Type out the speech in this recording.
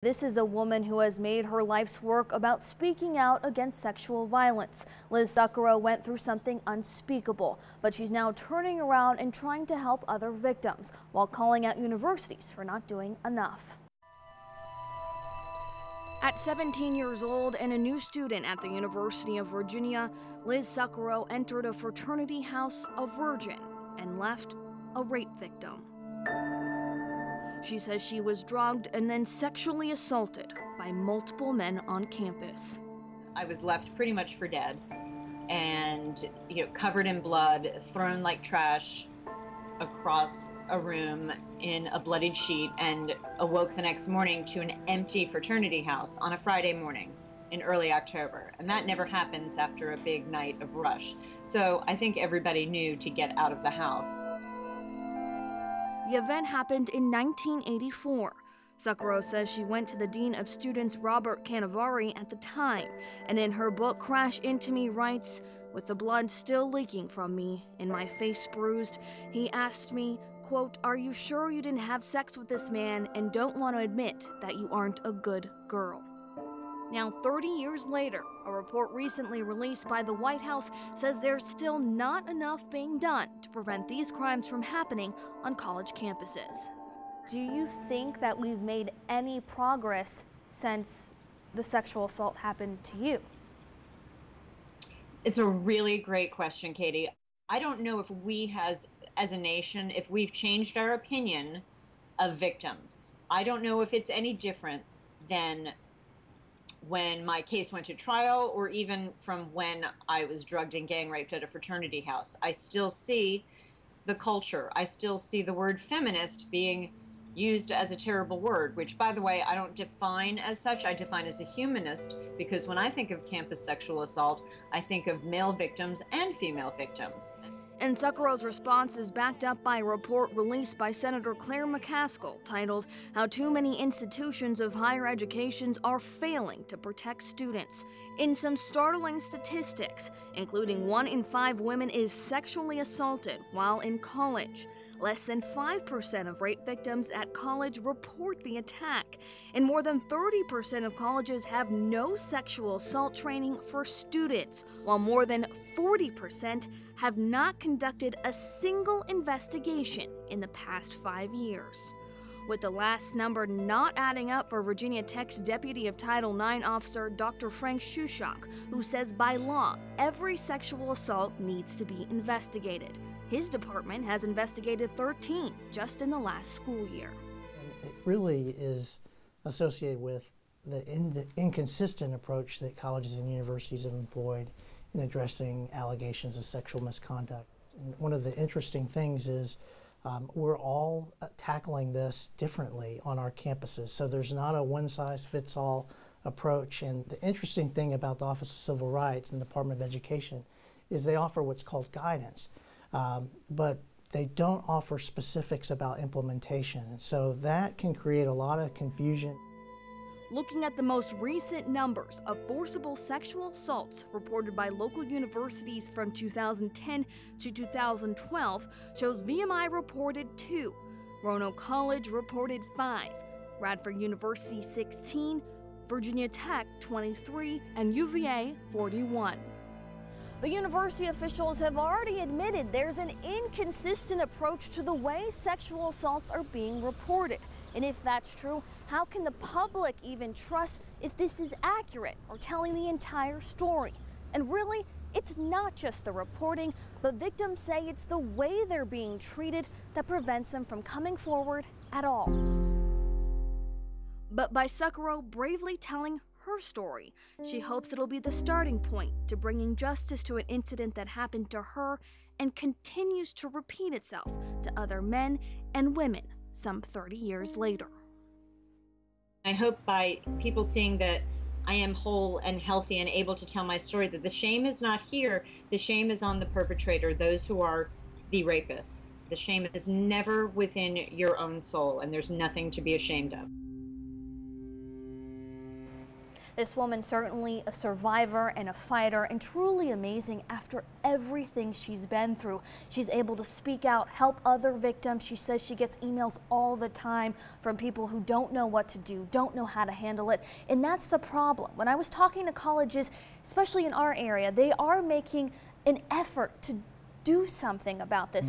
This is a woman who has made her life's work about speaking out against sexual violence. Liz Seccuro went through something unspeakable, but she's now turning around and trying to help other victims while calling out universities for not doing enough. At 17 years old and a new student at the University of Virginia, Liz Seccuro entered a fraternity house a virgin and left a rape victim. She says she was drugged and then sexually assaulted by multiple men on campus. I was left pretty much for dead and, covered in blood, thrown like trash across a room in a bloodied sheet, and awoke the next morning to an empty fraternity house on a Friday morning in early October. And that never happens after a big night of rush. So I think everybody knew to get out of the house. The event happened in 1984. Seccuro says she went to the Dean of Students, Robert Canavari, at the time, and in her book Crash Into Me writes, "With the blood still leaking from me and my face bruised, he asked me, quote, 'Are you sure you didn't have sex with this man and don't want to admit that you aren't a good girl?'" Now, 30 years later, a report recently released by the White House says there's still not enough being done to prevent these crimes from happening on college campuses. Do you think that we've made any progress since the sexual assault happened to you? It's a really great question, Katie. I don't know if we as a nation, if we've changed our opinion of victims. I don't know if it's any different than when my case went to trial, or even from when I was drugged and gang raped at a fraternity house. I still see the culture. I still see the word feminist being used as a terrible word, which, by the way, I don't define as such. I define as a humanist, because when I think of campus sexual assault, I think of male victims and female victims. And Seccuro's response is backed up by a report released by Senator Claire McCaskill titled "How Too Many Institutions of Higher Education Are Failing to Protect Students." In some startling statistics, including 1 in 5 women is sexually assaulted while in college. Less than 5% of rape victims at college report the attack, and more than 30% of colleges have no sexual assault training for students, while more than 40% have not conducted a single investigation in the past 5 years. With the last number not adding up for Virginia Tech's Deputy of Title IX officer Dr. Frank Shushak, who says by law every sexual assault needs to be investigated. His department has investigated 13 just in the last school year. And it really is associated with the inconsistent approach that colleges and universities have employed in addressing allegations of sexual misconduct. And one of the interesting things is we're all tackling this differently on our campuses. So there's not a one-size-fits-all approach. And the interesting thing about the Office of Civil Rights and the Department of Education is they offer what's called guidance. But they don't offer specifics about implementation. So that can create a lot of confusion. Looking at the most recent numbers of forcible sexual assaults reported by local universities from 2010 to 2012 shows VMI reported 2, Roanoke College reported 5, Radford University 16, Virginia Tech 23, and UVA 41. But university officials have already admitted there's an inconsistent approach to the way sexual assaults are being reported. And if that's true, how can the public even trust if this is accurate or telling the entire story? And really, it's not just the reporting, but victims say it's the way they're being treated that prevents them from coming forward at all. But by Seccuro bravely telling her story, she hopes it'll be the starting point to bringing justice to an incident that happened to her and continues to repeat itself to other men and women some 30 years later. I hope by people seeing that I am whole and healthy and able to tell my story, that the shame is not here. The shame is on the perpetrator, those who are the rapists. The shame is never within your own soul, and there's nothing to be ashamed of. This woman certainly a survivor and a fighter, and truly amazing after everything she's been through. She's able to speak out, help other victims. She says she gets emails all the time from people who don't know what to do, don't know how to handle it, and that's the problem. When I was talking to colleges, especially in our area, they are making an effort to do something about this.